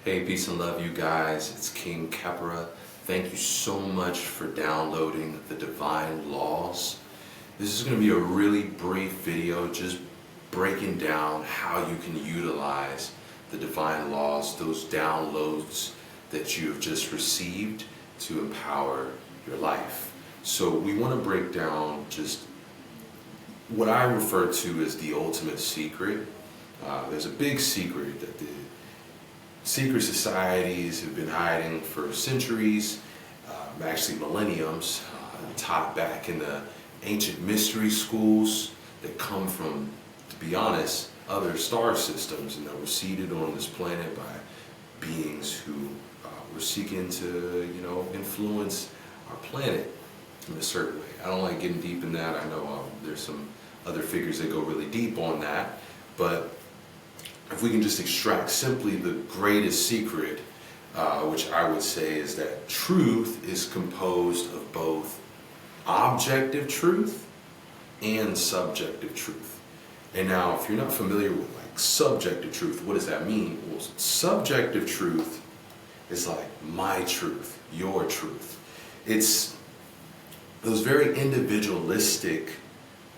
Hey, peace and love, you guys. It's King Kepra. Thank you so much for downloading the Divine Laws. This is going to be a really brief video just breaking down how you can utilize the Divine Laws, those downloads that you have just received to empower your life. So we want to break down just what I refer to as the ultimate secret. There's a big secret that the secret societies have been hiding for centuries, actually millenniums, taught back in the ancient mystery schools that come from, to be honest, other star systems, and that were seeded on this planet by beings who were seeking to, influence our planet in a certain way. I don't like getting deep in that. I know there's some other figures that go really deep on that, but if we can just extract simply the greatest secret, which I would say is that truth is composed of both objective truth and subjective truth. And now, if you're not familiar with subjective truth, what does that mean? Well, subjective truth is like my truth, your truth. It's those very individualistic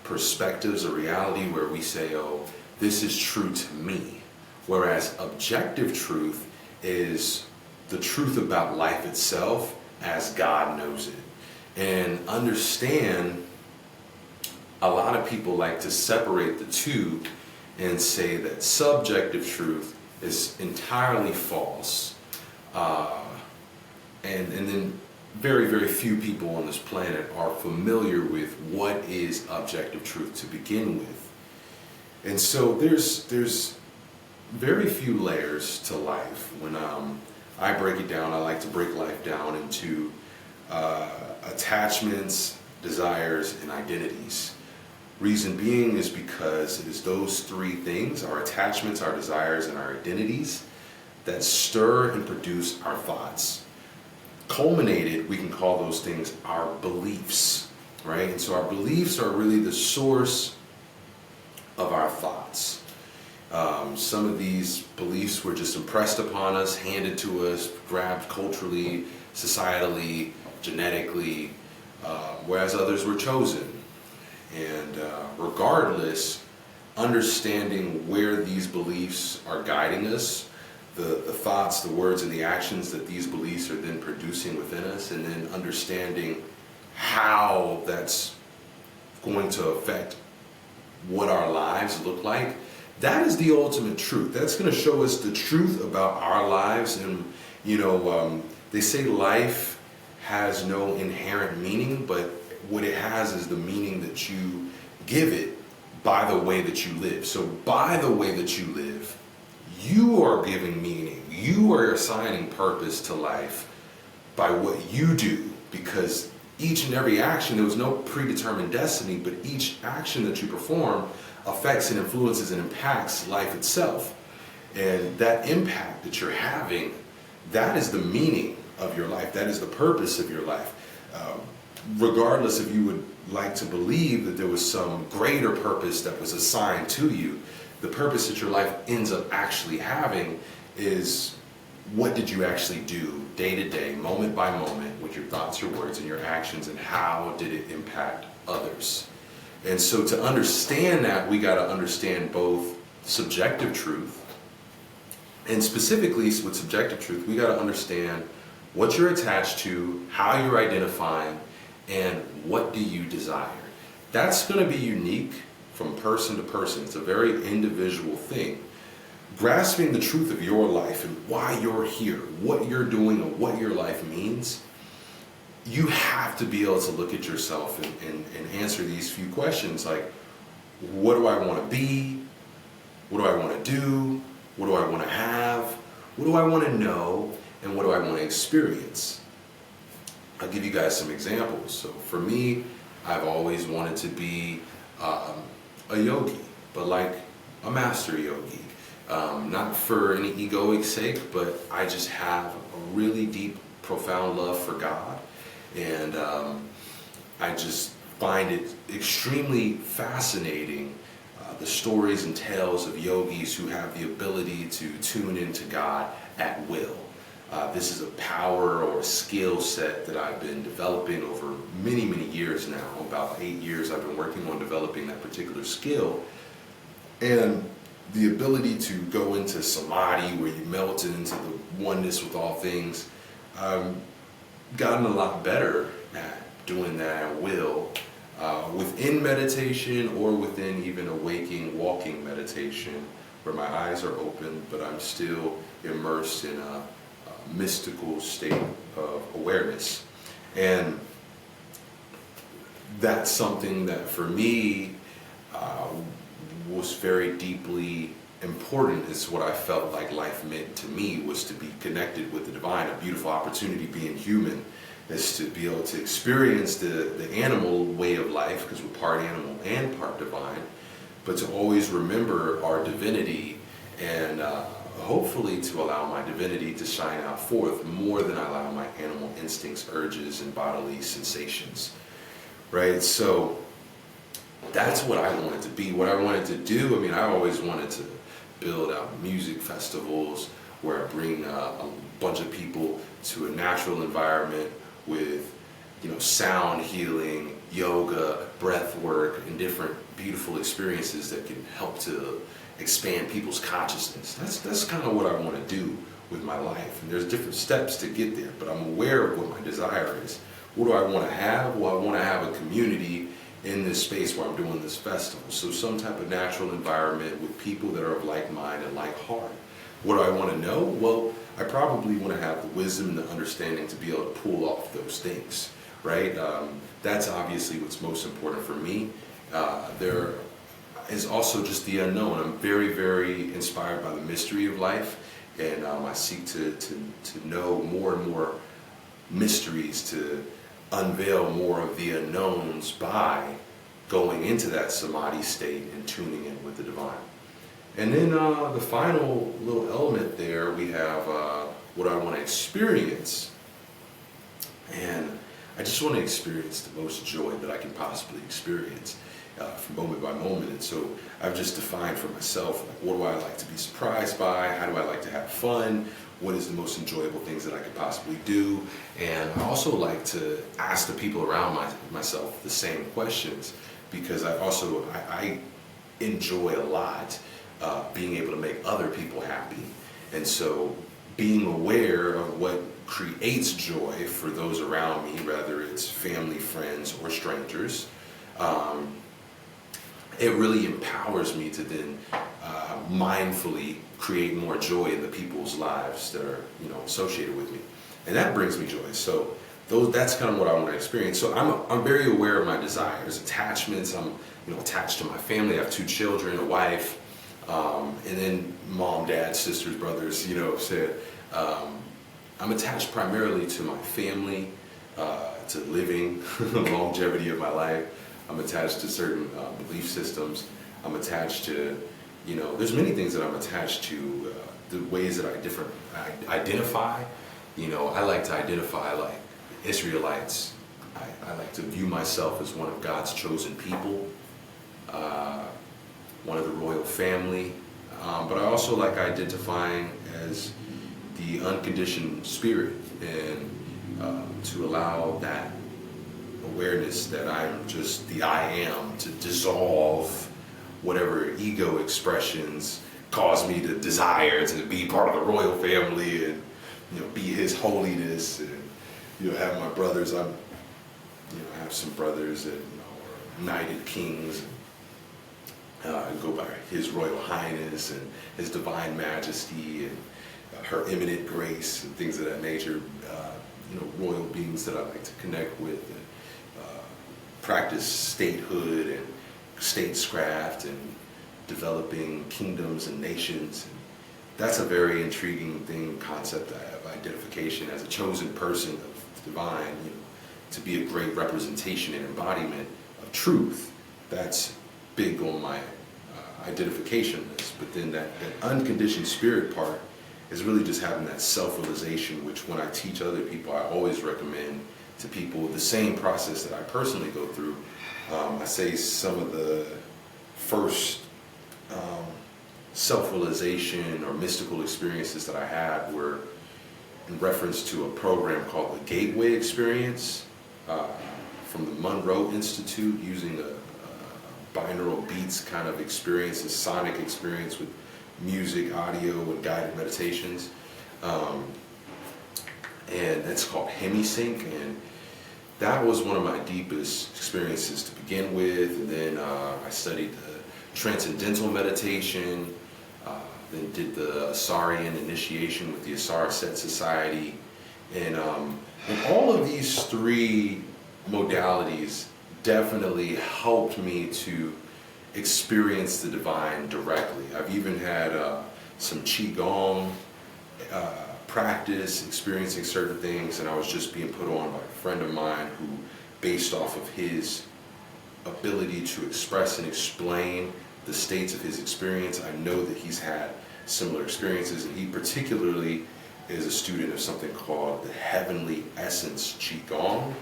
perspectives of reality where we say, oh, this is true to me. Whereas objective truth is the truth about life itself as God knows it. And understand, a lot of people like to separate the two and say that subjective truth is entirely false. And then very, very few people on this planet are familiar with what is objective truth to begin with. And so there's very few layers to life. When I break it down, I like to break life down into attachments, desires, and identities. Reason being is because it is those three things, our attachments, our desires, and our identities, that stir and produce our thoughts. Culminated, we can call those things our beliefs, right? And so our beliefs are really the source of our thoughts. Some of these beliefs were just impressed upon us, handed to us, grabbed culturally, societally, genetically, whereas others were chosen. And regardless, understanding where these beliefs are guiding us, the thoughts, the words, and the actions that these beliefs are then producing within us, and then understanding how that's going to affect what our lives look like, that is the ultimate truth. That's going to show us the truth about our lives. And they say life has no inherent meaning, but what it has is the meaning that you give it by the way that you live. So by the way that you live, you are giving meaning. You are assigning purpose to life by what you do, because each and every action, there was no predetermined destiny, but each action that you perform affects and influences and impacts life itself. And that impact that you're having, that is the meaning of your life. That is the purpose of your life. Regardless if you would like to believe that there was some greater purpose that was assigned to you, the purpose that your life ends up actually having is what did you actually do day to day, moment by moment, with your thoughts, your words, and your actions, and how did it impact others? And so to understand that, we got to understand both subjective truth, and specifically with subjective truth, we got to understand what you're attached to, how you're identifying, and what do you desire. That's going to be unique from person to person. It's a very individual thing. Grasping the truth of your life and why you're here, what you're doing, and what your life means, you have to be able to look at yourself and answer these few questions like, what do I want to be? What do I want to do? What do I want to have? What do I want to know? And what do I want to experience? I'll give you guys some examples. So for me, I've always wanted to be a yogi, but like a master yogi. Not for any egoic sake, but I just have a really deep, profound love for God. And I just find it extremely fascinating the stories and tales of yogis who have the ability to tune into God at will. This is a power or a skill set that I've been developing over many, many years now. About 8 years I've been working on developing that particular skill. And the ability to go into samadhi, where you melt into the oneness with all things, I've gotten a lot better at doing that at will, within meditation or within even a waking, walking meditation, where my eyes are open, but I'm still immersed in a mystical state of awareness. And that's something that for me was very deeply important. It's what I felt like life meant to me, was to be connected with the divine. A beautiful opportunity being human is to be able to experience the animal way of life, because we're part animal and part divine, but to always remember our divinity, and hopefully to allow my divinity to shine out forth more than I allow my animal instincts, urges, and bodily sensations, right? So that's what I wanted to be, what I wanted to do. I mean, I always wanted to build out music festivals where I bring a bunch of people to a natural environment with, sound healing, yoga, breath work, and different beautiful experiences that can help to expand people's consciousness. That's kind of what I want to do with my life. And there's different steps to get there, but I'm aware of what my desire is. What do I want to have? Well, I want to have a community in this space where I'm doing this festival. So some type of natural environment with people that are of like mind and like heart. What do I want to know? Well, I probably want to have the wisdom and the understanding to be able to pull off those things, right? That's obviously what's most important for me. There is also just the unknown. I'm very, very inspired by the mystery of life, and I seek to know more and more mysteries, to unveil more of the unknowns by going into that samadhi state and tuning in with the divine. And then the final little element there, we have what I want to experience. And I just want to experience the most joy that I can possibly experience from moment by moment. And so I've just defined for myself, like, what do I like to be surprised by? How do I like to have fun? What is the most enjoyable things that I could possibly do? And I also like to ask the people around myself the same questions, because I enjoy a lot being able to make other people happy. And so being aware of what creates joy for those around me, whether it's family, friends, or strangers, it really empowers me to then mindfully create more joy in the people's lives that are associated with me, and that brings me joy. So that's kind of what I want to experience. So I'm very aware of my desires, attachments. I'm attached to my family. I have 2 children, a wife, and then mom, dad, sisters, brothers. I'm attached primarily to my family, to living longevity of my life. I'm attached to certain belief systems. I'm attached to, there's many things that I'm attached to, the ways that I identify. I like to identify like Israelites. I like to view myself as one of God's chosen people, one of the royal family. But I also like identifying as the unconditioned spirit, and to allow that awareness that I'm just the I am, to dissolve whatever ego expressions cause me to desire to be part of the royal family and be His holiness, and have my brothers. I have some brothers that are knighted kings, and go by His Royal Highness and His Divine Majesty and Her Eminent Grace and things of that nature. Royal beings that I like to connect with, and practice statehood and statescraft and developing kingdoms and nations. And that's a very intriguing concept of identification as a chosen person of the divine, to be a great representation and embodiment of truth. That's big on my identification list. But then that unconditioned spirit part is really just having that self-realization, which when I teach other people, I always recommend to people the same process that I personally go through. I say some of the first um, self-realization or mystical experiences that I had were in reference to a program called the Gateway Experience uh, from the Monroe Institute, using a binaural beats kind of experience, a sonic experience with music, audio, and guided meditations. Um, and it's called HemiSync, and that was one of my deepest experiences to begin with. And then I studied the Transcendental Meditation, then did the Asarian initiation with the Asar Set Society. And all of these three modalities definitely helped me to experience the divine directly. I've even had some Qigong practice, experiencing certain things, and I was just being put on by a friend of mine who, based off of his ability to express and explain the states of his experience, I know that he's had similar experiences, and he particularly is a student of something called the Heavenly Essence Qigong,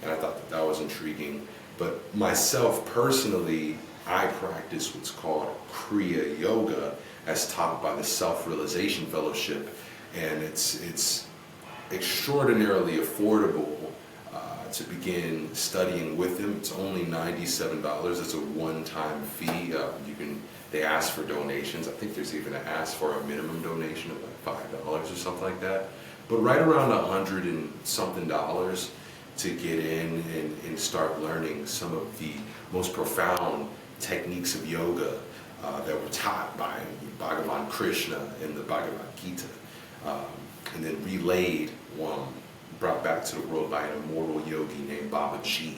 and I thought that that was intriguing. But myself personally, I practice what's called Kriya Yoga as taught by the Self-Realization Fellowship, and it's extraordinarily affordable to begin studying with them. It's only $97. It's a one-time fee. They ask for donations. I think there's even an ask for a minimum donation of like $5 or something like that. But right around $100 and something to get in and start learning some of the most profound techniques of yoga that were taught by Bhagavan Krishna in the Bhagavad Gita, and then relayed, brought back to the world by an immortal yogi named Babaji,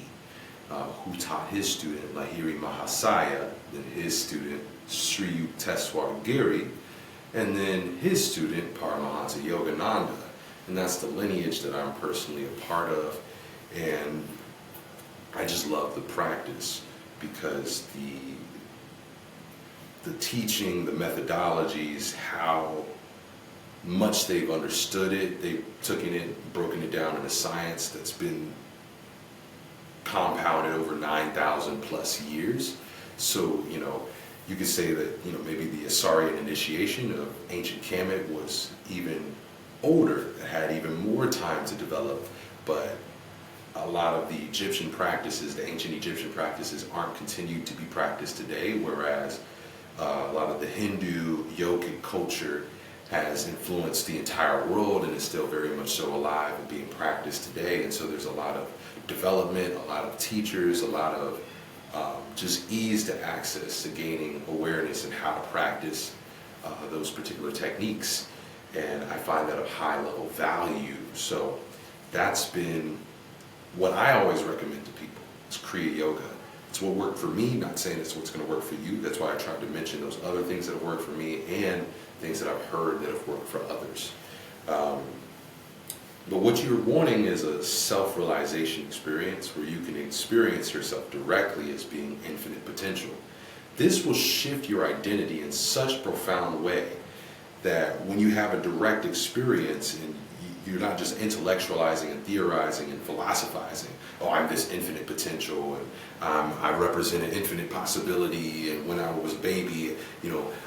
who taught his student Lahiri Mahasaya, then his student Sri Yukteswar Giri, and then his student Paramahansa Yogananda. And that's the lineage that I'm personally a part of. And I just love the practice because the teaching, the methodologies, how much they've understood it, they've taken it, broken it down into science that's been compounded over 9,000 plus years. So, you could say that, maybe the Asarian initiation of ancient Kemet was even older, it had even more time to develop, but a lot of the Egyptian practices, the ancient Egyptian practices, aren't continued to be practiced today, whereas a lot of the Hindu yogic culture has influenced the entire world and is still very much so alive and being practiced today. And so there's a lot of development, a lot of teachers, a lot of just ease to access to gaining awareness and how to practice those particular techniques. And I find that of high level value. So that's been what I always recommend to people. It's Kriya Yoga. It's what worked for me, not saying it's what's going to work for you. That's why I tried to mention those other things that have worked for me and things that I've heard that have worked for others. But what you're wanting is a self-realization experience where you can experience yourself directly as being infinite potential. This will shift your identity in such a profound way that when you have a direct experience and you're not just intellectualizing and theorizing and philosophizing, oh, I'm this infinite potential, and I represent an infinite possibility, and when I was a baby,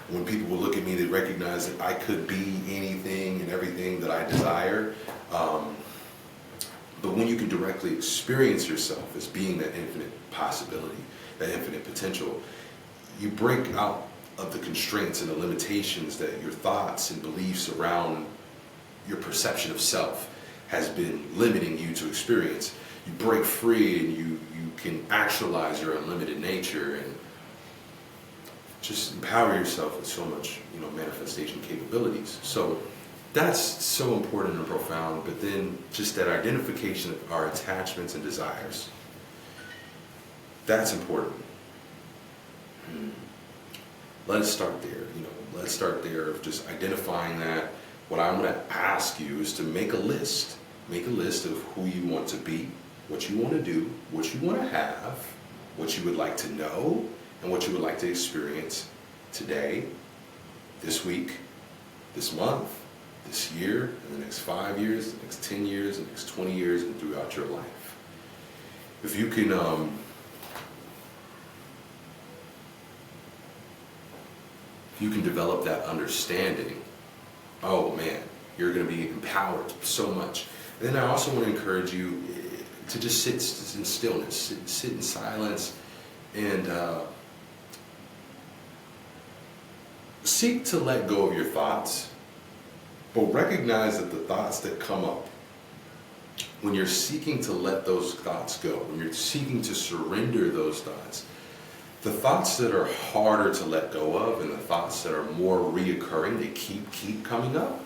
when people would look at me, they recognize that I could be anything and everything that I desire. But when you can directly experience yourself as being that infinite possibility, that infinite potential, you break out of the constraints and the limitations that your thoughts and beliefs around your perception of self has been limiting you to experience. You break free and you can actualize your unlimited nature and just empower yourself with so much, manifestation capabilities. So that's so important and profound. But then just that identification of our attachments and desires, that's important. Let's start there. Let's start there of just identifying that. What I'm going to ask you is to make a list. Make a list of who you want to be, what you want to do, what you want to have, what you would like to know, and what you would like to experience today, this week, this month, this year, in the next 5 years, the next 10 years, the next 20 years, and throughout your life. If you can if you can develop that understanding, oh man, you're going to be empowered so much. And then I also want to encourage you to just sit in stillness, sit in silence, and seek to let go of your thoughts, but recognize that the thoughts that come up, when you're seeking to let those thoughts go, when you're seeking to surrender those thoughts, the thoughts that are harder to let go of and the thoughts that are more reoccurring, they keep coming up,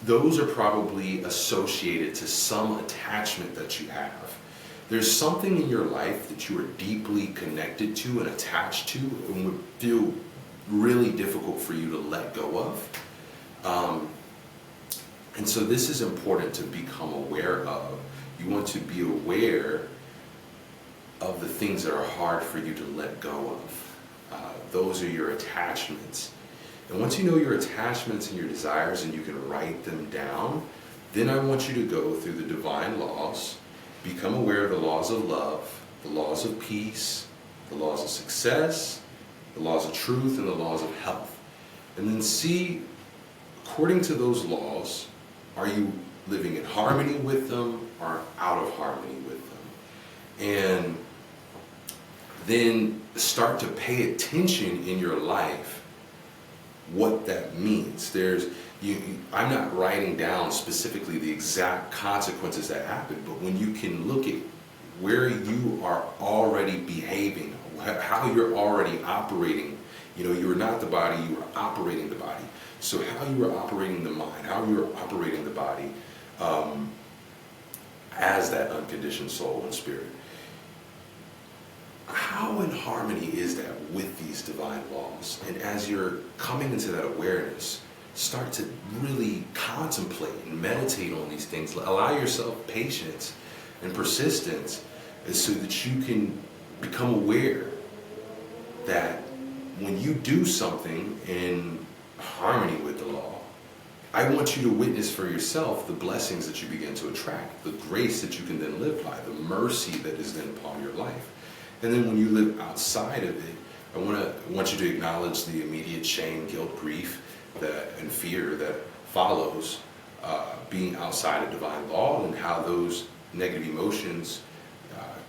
those are probably associated to some attachment that you have. There's something in your life that you are deeply connected to and attached to and would feel really difficult for you to let go of. And so this is important to become aware of. You want to be aware of the things that are hard for you to let go of. Those are your attachments. And once you know your attachments and your desires and you can write them down, then I want you to go through the divine laws, become aware of the laws of love, the laws of peace, the laws of success, the laws of truth, and the laws of health. And then see, according to those laws, are you living in harmony with them or out of harmony with them? And then start to pay attention in your life what that means. I'm not writing down specifically the exact consequences that happen, but when you can look at where you are already behaving, how you're already operating, you are not the body, you are operating the body. So how you are operating the mind, how you are operating the body as that unconditioned soul and spirit. How in harmony is that with these divine laws? And as you're coming into that awareness, start to really contemplate and meditate on these things. Allow yourself patience and persistence so that you can become aware that when you do something in harmony with the law, I want you to witness for yourself the blessings that you begin to attract, the grace that you can then live by, the mercy that is then upon your life. And then when you live outside of it, I want you to acknowledge the immediate shame, guilt, grief, and fear that follows being outside of divine law, and how those negative emotions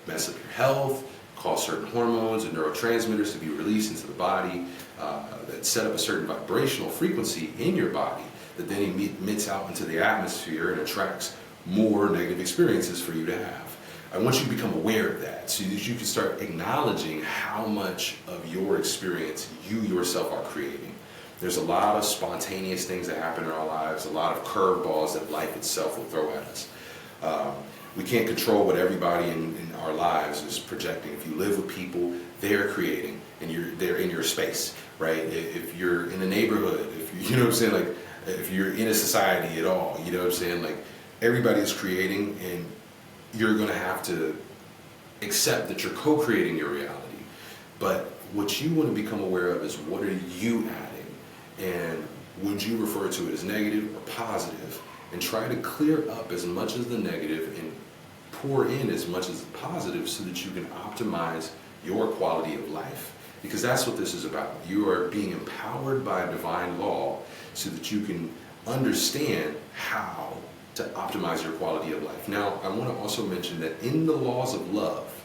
mess up your health, cause certain hormones and neurotransmitters to be released into the body that set up a certain vibrational frequency in your body that then emits out into the atmosphere and attracts more negative experiences for you to have. I want you to become aware of that so that you can start acknowledging how much of your experience you yourself are creating. There's a lot of spontaneous things that happen in our lives, a lot of curveballs that life itself will throw at us. We can't control what everybody in our lives is projecting. If you live with people, they're creating, and they're in your space, right? If you're in a neighborhood, you know what I'm saying, like if you're in a society at all, you know what I'm saying, like everybody is creating, and you're going to have to accept that you're co-creating your reality. But what you want to become aware of is, what are you adding, and would you refer to it as negative or positive, and try to clear up as much as the negative and pour in as much as the positive so that you can optimize your quality of life. Because that's what this is about. You are being empowered by divine law so that you can understand how to optimize your quality of life. Now, I want to also mention that in the laws of love,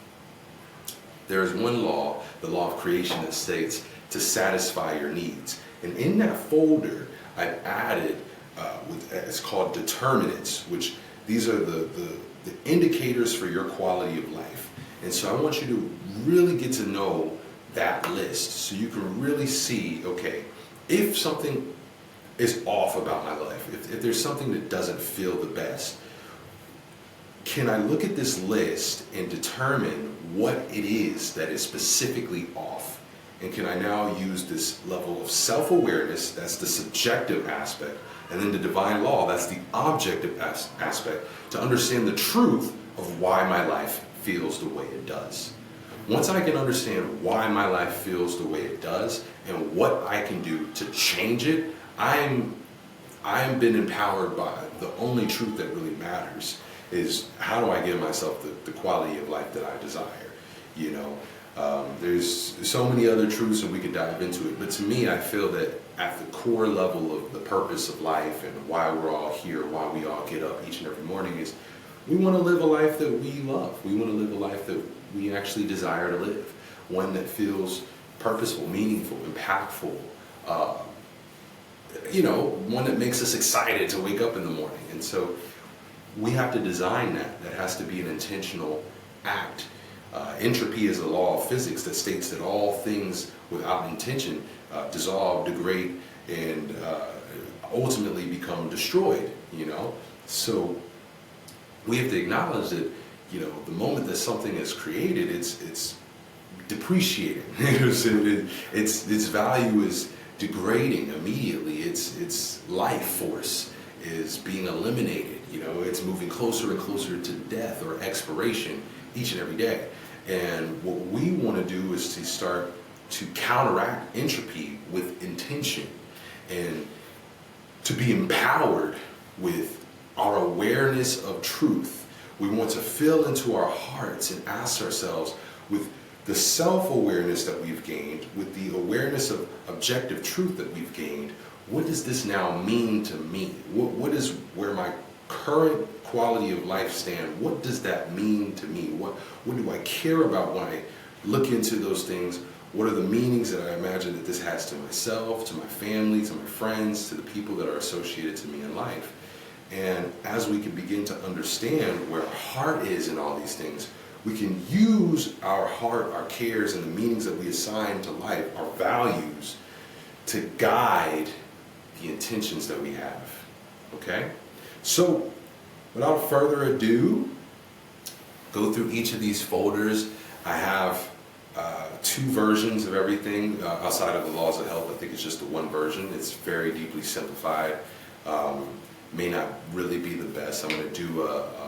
there is one law, the law of creation, that states to satisfy your needs. And in that folder, I've added it's called determinants, which these are the indicators for your quality of life. And so I want you to really get to know that list so you can really see, okay, if something is off about my life, if there's something that doesn't feel the best, can I look at this list and determine what it is that is specifically off? And can I now use this level of self-awareness, that's the subjective aspect, and then the divine law, that's the objective aspect, to understand the truth of why my life feels the way it does. Once I can understand why my life feels the way it does and what I can do to change it, I'm been empowered by the only truth that really matters is, how do I give myself the quality of life that I desire? You know, There's so many other truths, and we could dive into it. But to me, I feel that at the core level of the purpose of life and why we're all here, why we all get up each and every morning, is we want to live a life that we love. We want to live a life that we actually desire to live. One that feels purposeful, meaningful, impactful. One that makes us excited to wake up in the morning. And so we have to design that. That has to be an intentional act. Entropy is a law of physics that states that all things without intention dissolve, degrade, and ultimately become destroyed. So we have to acknowledge that the moment that something is created, it's depreciating. Its value is degrading immediately. Its life force is being eliminated. It's moving closer and closer to death or expiration each and every day. And what we want to do is to start to counteract entropy with intention, and to be empowered with our awareness of truth. We want to fill into our hearts and ask ourselves, with the self-awareness that we've gained, with the awareness of objective truth that we've gained, what does this now mean to me? What is where my current quality of life stand? What does that mean to me? What do I care about when I look into those things? What are the meanings that I imagine that this has to myself, to my family, to my friends, to the people that are associated to me in life? And as we can begin to understand where our heart is in all these things, we can use our heart, our cares, and the meanings that we assign to life, our values, to guide the intentions that we have. Okay? So, without further ado, go through each of these folders. I have 2 versions of everything outside of the laws of health. I think it's just the one version. It's very deeply simplified. May not really be the best. I'm going to do a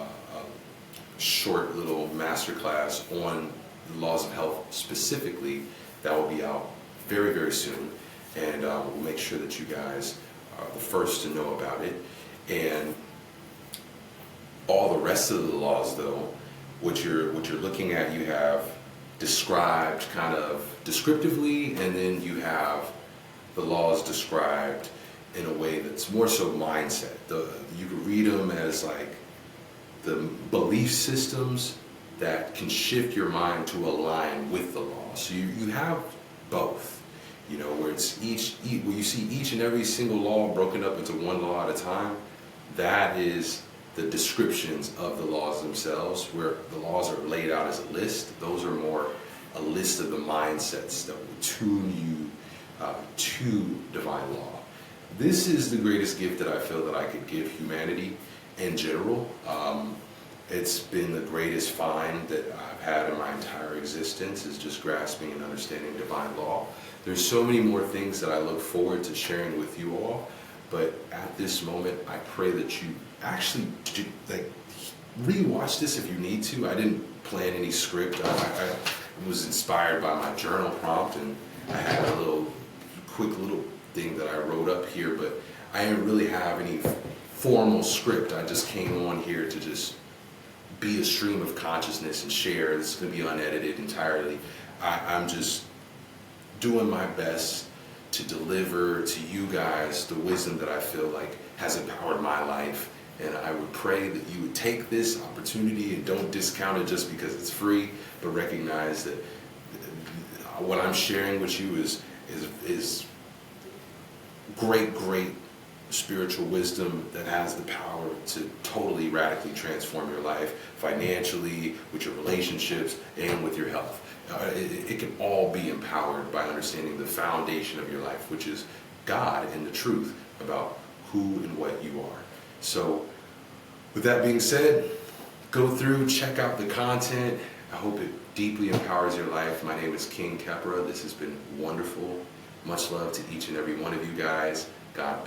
short little masterclass on the laws of health specifically. That will be out very, very soon. And we'll make sure that you guys are the first to know about it. And all the rest of the laws, though, what you're looking at, you have described kind of descriptively, and then you have the laws described in a way that's more so mindset. You can read them as like the belief systems that can shift your mind to align with the law. So you have both. Where it's where you see each and every single law broken up into one law at a time. That is the descriptions of the laws themselves, where the laws are laid out as a list. Those are more a list of the mindsets that will tune you to divine law. This is the greatest gift that I feel that I could give humanity in general. It's been the greatest find that I've had in my entire existence, is just grasping and understanding divine law. There's so many more things that I look forward to sharing with you all, but at this moment, I pray that you actually re-watch this if you need to. I didn't plan any script. I was inspired by my journal prompt, and I had a quick little thing that I wrote up here, but I didn't really have any formal script. I just came on here to just be a stream of consciousness and share. It's going to be unedited entirely. I'm just doing my best to deliver to you guys the wisdom that I feel like has empowered my life. And I would pray that you would take this opportunity and don't discount it just because it's free, but recognize that what I'm sharing with you is great spiritual wisdom that has the power to totally radically transform your life financially, with your relationships, and with your health. It can all be empowered by understanding the foundation of your life, which is God and the truth about who and what you are. So with that being said, go through, check out the content. I hope it deeply empowers your life. My name is King Kepra. This has been wonderful. Much love to each and every one of you guys. God